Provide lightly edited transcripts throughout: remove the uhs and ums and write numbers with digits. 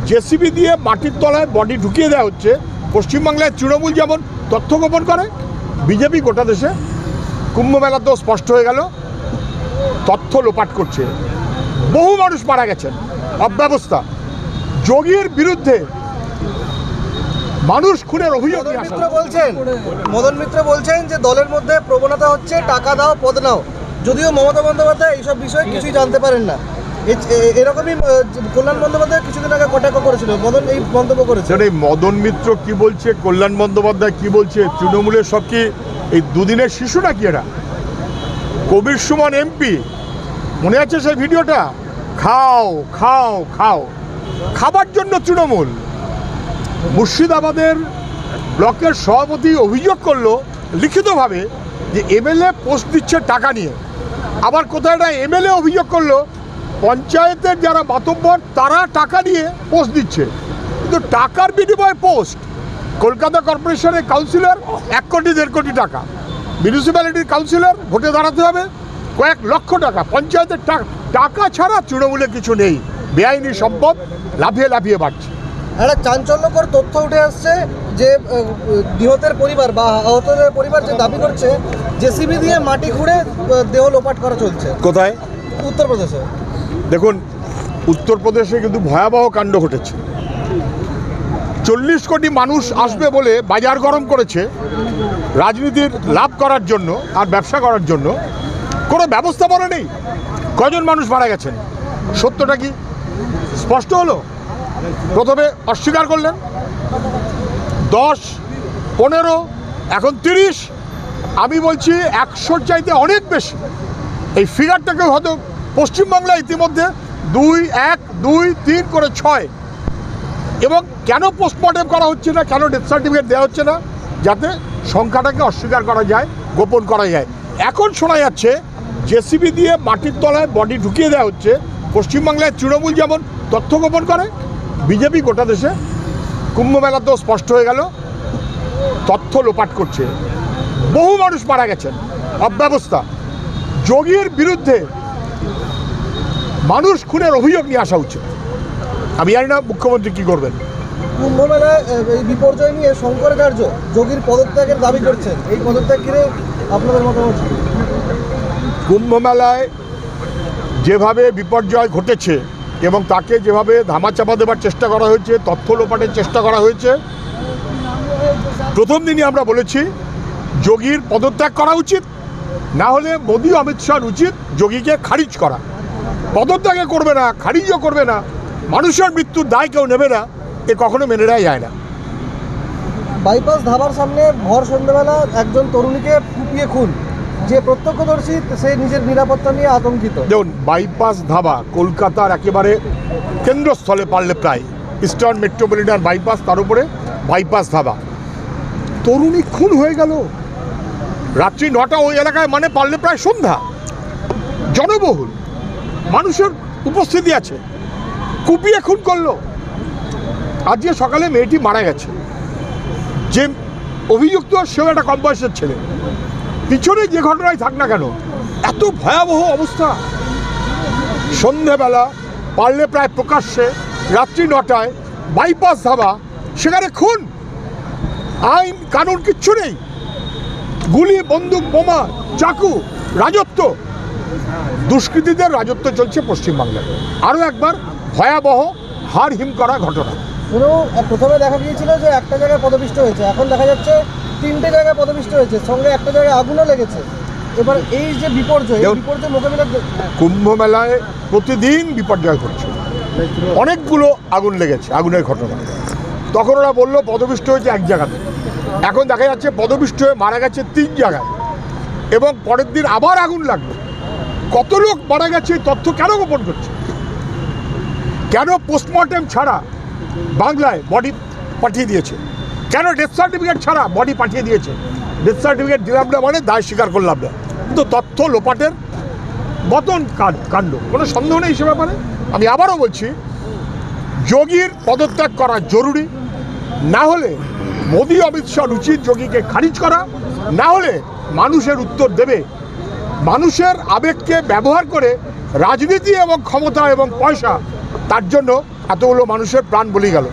JCB দিয়ে মাটির তলায় বডি ঢুকিয়ে দেওয়া হচ্ছে। পশ্চিমবাংলায় তৃণমূল যেমন তথ্য গোপন করে, বিজেপি গোটা দেশে কুম্ভ মেলাতেও স্পষ্ট হয়ে গেল তথ্য লোপাট করছে। বহু মানুষ মারা গেছেন, অব্যবস্থা। যোগীর বিরুদ্ধে মানুষ খুনের অভিযোগ মদন মিত্র বলছেন যে দলের মধ্যে প্রবণতা হচ্ছে টাকা দাও পদ নাও, যদিও মমতা বন্দ্যোপাধ্যায় এইসব বিষয়ে কিছুই জানতে পারেন না। এরকমই কল্যাণ বন্দ্যোপাধ্যায় কিছুদিন আগে কটাক্ষ করেছিল, মদন এই মন্তব্য করেছে। মদন মিত্র কি বলছে, কল্যাণ বন্দ্যোপাধ্যায় কি বলছে, তৃণমূলের সব কি এই দুদিনের শিশু নাকি এরা? কবির সুমন এমপি, মনে আছে সেই ভিডিওটা? খাও খাও খাও, খাবার জন্য তৃণমূল। মুর্শিদাবাদের ব্লকের সভাপতি অভিযোগ করলো লিখিতভাবে যে এমএলএ পোস্ট দিচ্ছে টাকা নিয়ে। আবার কোথায় একটা এমএলএ অভিযোগ করলো পঞ্চায়েতের যারা মাতব্বর তারা টাকা নিয়ে পোস্ট দিচ্ছে, কিন্তু টাকার বিনিময়ে পোস্ট। কলকাতা কর্পোরেশনের কাউন্সিলর 1 কোটি 1.5 কোটি টাকা, মিউনিসিপ্যালিটির কাউন্সিলর ভোটে দাঁড়াতে হবে কয়েক লক্ষ টাকা। পঞ্চায়েতের টাকা ছাড়া তৃণমূলে কিছু নেই, বেআইনি সম্পদ লাফিয়ে লাফিয়ে বাড়ছে। একটা চাঞ্চল্যকর তথ্য উঠে আসছে যে নিহতের পরিবার বা আহতদের পরিবার যে দাবি করছে জেসিবি দিয়ে মাটি খুঁড়ে দেহ লোপাট করা চলছে। কোথায়? উত্তরপ্রদেশে। দেখুন, উত্তরপ্রদেশে কিন্তু ভয়াবহ কাণ্ড ঘটেছে। 40 কোটি মানুষ আসবে বলে বাজার গরম করেছে রাজনীতির লাভ করার জন্য আর ব্যবসা করার জন্য। কোনো ব্যবস্থাপনা নেই। কজন মানুষ মারা গেছেন, সত্যটা কি স্পষ্ট হলো? প্রথমে অস্বীকার করলেন, 10, 15, এখন 30। আমি বলছি 100 চাইতে অনেক বেশি। এই ফিগারটাকে হয়তো পশ্চিমবাংলায় ইতিমধ্যে 2, 1, 2, 3 করে 6। এবং কেন পোস্টমর্টেম করা হচ্ছে না, কেন ডেথ সার্টিফিকেট দেওয়া হচ্ছে না? যাতে সংখ্যাটাকে অস্বীকার করা যায়, গোপন করা যায়। এখন শোনা যাচ্ছে জেসিবি দিয়ে মাটির তলায় বডি ঢুকিয়ে দেওয়া হচ্ছে। পশ্চিমবাংলায় তৃণমূল যেমন তথ্য গোপন করে, বিজেপি গোটা দেশে কুম্ভ মেলাতেও স্পষ্ট হয়ে গেল তথ্য লোপাট করছে। বহু মানুষ মারা গেছেন, অব্যবস্থা। যোগীর বিরুদ্ধে মানুষ খুনের অভিযোগ নিয়ে আসা উচিত। আমি জানি না মুখ্যমন্ত্রী কি করবেন। কুম্ভ মেলায় এই বিপর্যয় নিয়ে শঙ্করাচার্য যোগীর পদত্যাগের দাবি করছেন, এই পদত্যাগ ঘিরে আপনাদের মতামত? কুম্ভ মেলায় যেভাবে বিপর্যয় ঘটেছে এবং তাকে যেভাবে ধামাচাপা দেবার চেষ্টা করা হয়েছে, তথ্য লোপাটের চেষ্টা করা হয়েছে, প্রথম দিনই আমরা বলেছি যোগীর পদত্যাগ করা উচিত, না হলে মোদি অমিত শাহ উচিত যোগীকে খারিজ করা। পদত্যাগে করবে না, খারিজও করবে না, মানুষের মৃত্যুর দায় কেউ নেবে না, এ কখনো মেনে নেওয়া যায় না। বাইপাস ধাবার সামনে ভর সন্ধ্যাবেলা একজন তরুণীকে কুপিয়ে খুন, যে প্রত্যক্ষদর্শী সে নিজের নিরাপত্তা নিয়ে আতঙ্কিত। দেখুন, বাইপাস ধাবা কলকাতার একেবারে কেন্দ্রস্থলে, পারলে প্রায় ইস্টার্ন মেট্রোপলিটন বাইপাস, তার উপরে বাইপাস ধাবা। তরুণী খুন হয়ে গেল রাত্রি 9টা ওই এলাকায়, মানে পারলে প্রায় সন্ধ্যা, জনবহুল, মানুষের উপস্থিতি আছে, কুপিয়ে খুন করলো। আজকে সকালে মেয়েটি মারা গেছে। যে অভিযুক্ত সেও একটা কম বয়সের ছেলে। পিছনে যে ঘটনায় থাক না কেন, এত ভয়াবহ অবস্থা। সন্ধেবেলা পারলে প্রায় প্রকাশ্যে, রাত্রি 9টায় বাইপাস ধাবা, সেখানে খুন। আইন কানুন কিচ্ছু নেই, গুলি, বন্দুক, বোমা, চাকু, রাজত্ব, দুষ্কৃতীদের রাজত্ব চলছে পশ্চিমবাংলায়। আরও একবার ভয়াবহ হাড় হিম করা ঘটনা। প্রথমে দেখা গিয়েছিল যে একটা জায়গায় পদপিষ্ট হয়েছে, এখন দেখা যাচ্ছে 3টে জায়গায় পদপিষ্ট হয়েছে, সঙ্গে একটা জায়গায় আগুনও লেগেছে। এবার এই যে বিপর্যয় মোকাবিলা, কুম্ভ মেলায় প্রতিদিন বিপর্যয় ঘটছে, অনেকগুলো আগুন লেগেছে, আগুনের ঘটনা। তখন ওরা বললো পদপিষ্ট হয়েছে এক জায়গাতে, এখন দেখা যাচ্ছে পদপিষ্ট হয়ে মারা গেছে 3 জায়গায়, এবং পরের দিন আবার আগুন লাগলো। কত লোক মারা গেছে এই তথ্য কেন গোপন করছে? কেন পোস্টমর্টেম ছাড়া বাংলায় বডি পাঠিয়ে দিয়েছে? কেন ডেথ সার্টিফিকেট ছাড়া বডি পাঠিয়ে দিয়েছে? ডেথ সার্টিফিকেট দিলাম না মানে দায় স্বীকার করলাম না, কিন্তু তথ্য লোপাটের মতন কাণ্ড, কোনো সন্দেহ নেই সে ব্যাপারে। আমি আবারও বলছি, যোগীর পদত্যাগ করা জরুরি, না হলে মোদি অমিত শাহ উচিত যোগীকে খারিজ করা, না হলে মানুষের উত্তর দেবে। মানুষের আবেগকে ব্যবহার করে রাজনীতি এবং ক্ষমতা এবং পয়সা, তার জন্য এতগুলো মানুষের প্রাণ বলি গেল।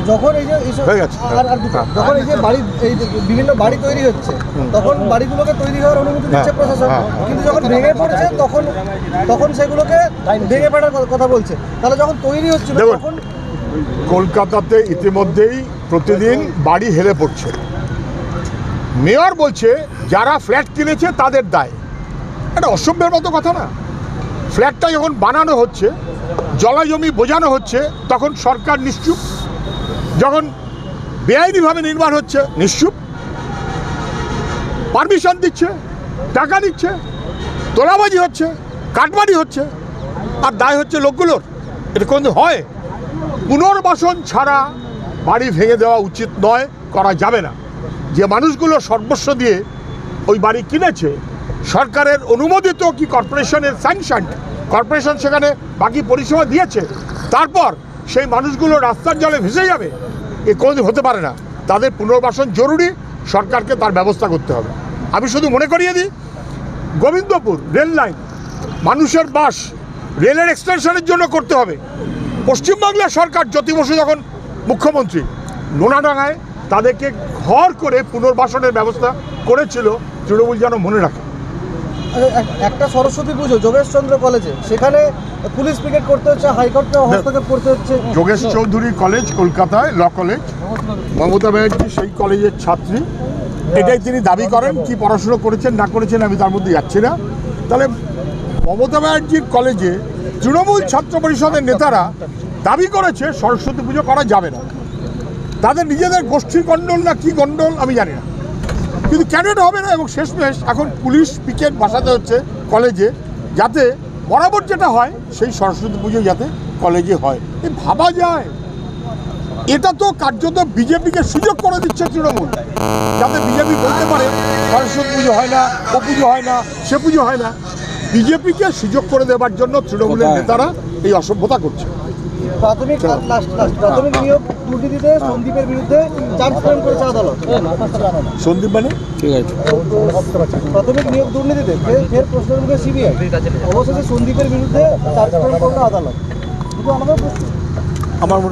যখন এই যে এইসব হয়ে গেছে। আর দুটো, যখন এই যে বাড়ি এই যে বিভিন্ন বাড়ি তৈরি হচ্ছে তখন বাড়িগুলোকে তৈরি হওয়ার অনুমতি দিচ্ছে হ্যাঁ, প্রশাসন, হ্যাঁ। কিন্তু যখন ভেঙে পড়ছে তখন সেগুলোকে ভেঙে পড়ার কথা বলছে। তাহলে যখন তৈরি হচ্ছিল দেখুন, তখন কলকাতাতে ইতিমধ্যেই প্রতিদিন বাড়ি হেলে পড়ছে। মেয়র বলছে যারা ফ্ল্যাট কিনেছে তাদের দায়। এটা অসভ্যের মতো কথা না। ফ্ল্যাটটা যখন বানানো হচ্ছে, জলা জমি বোঝানো হচ্ছে, তখন সরকার নিশ্চুপ। যখন বেআইনিভাবে নির্মাণ হচ্ছে নিশ্চুপ, পারমিশন দিচ্ছে, টাকা নিচ্ছে, তোলাবাজি হচ্ছে, কাটবাজি হচ্ছে, আর দায় হচ্ছে লোকগুলোর। এটা কোন হয়? পুনর্বাসন ছাড়া বাড়ি ভেঙে দেওয়া উচিত নয়, করা যাবে না। যে মানুষগুলো সর্বস্ব দিয়ে ওই বাড়ি কিনেছে, সরকারের অনুমোদিত কি কর্পোরেশনের স্যাংশন, কর্পোরেশন সেখানে বাকি পরিষেবা দিয়েছে, তারপর সেই মানুষগুলো রাস্তার জলে ভেসে যাবে, এ কোনোদিন হতে পারে না। তাদের পুনর্বাসন জরুরি, সরকারকে তার ব্যবস্থা করতে হবে। আমি শুধু মনে করিয়ে দিই, গোবিন্দপুর রেল লাইন, মানুষের বাস, রেলের এক্সটেনশনের জন্য করতে হবে। পশ্চিমবাংলার সরকার জ্যোতি বসু যখন মুখ্যমন্ত্রী, নোনাডাঙ্গায় তাদেরকে ঘর করে পুনর্বাসনের ব্যবস্থা করেছিল, তৃণমূল যেন মনে রাখে। একটা সরস্বতী পুজো যোগেশচন্দ্র কলেজে, সেখানে পুলিশ পিকেট করতে হচ্ছে, হাইকোর্টকে হস্তক্ষেপ করতে হচ্ছে। যোগেশ চৌধুরী কলেজ কলকাতায়, ল কলেজ, মমতা ব্যানার্জি সেই কলেজের ছাত্রী। এটাই তিনি দাবি করেন। কি পড়াশুনো করেছেন না করেছেন আমি তার মধ্যে যাচ্ছি না। তাহলে মমতা ব্যানার্জির কলেজে তৃণমূল ছাত্র পরিষদের নেতারা দাবি করেছে সরস্বতী পুজো করা যাবে না। তাদের নিজেদের গোষ্ঠীর গণ্ডল না কি গণ্ডল আমি জানি না, কিন্তু কেন এটা হবে না? এবং শেষমেশ এখন পুলিশ পিকেট বসাতে হচ্ছে কলেজে, যাতে বরাবর যেটা হয় সেই সরস্বতী পুজো যাতে কলেজে হয়। এ ভাবা যায়? এটা তো কার্যত বিজেপিকে সুযোগ করে দিচ্ছে তৃণমূল, যাতে বিজেপি বলতে পারে সরস্বতী পুজো হয় না, ও পুজো হয় না, সে পুজো হয় না। বিজেপিকে সুযোগ করে দেওয়ার জন্য তৃণমূলের নেতারা এই অসভ্যতা করছে। প্রাথমিক নিয়োগ দুর্নীতিতে সন্দীপের বিরুদ্ধে চার্জ ফ্রেম করেছে আদালত। সন্দীপ মানে ঠিক আছে। প্রাথমিক নিয়োগ দুর্নীতিতে ফের প্রশ্নের মুখে সিবিআই, অবশেষে সন্দীপের বিরুদ্ধে চার্জ ফ্রেম করলো আদালত। শুধু আমাদের আমার মনে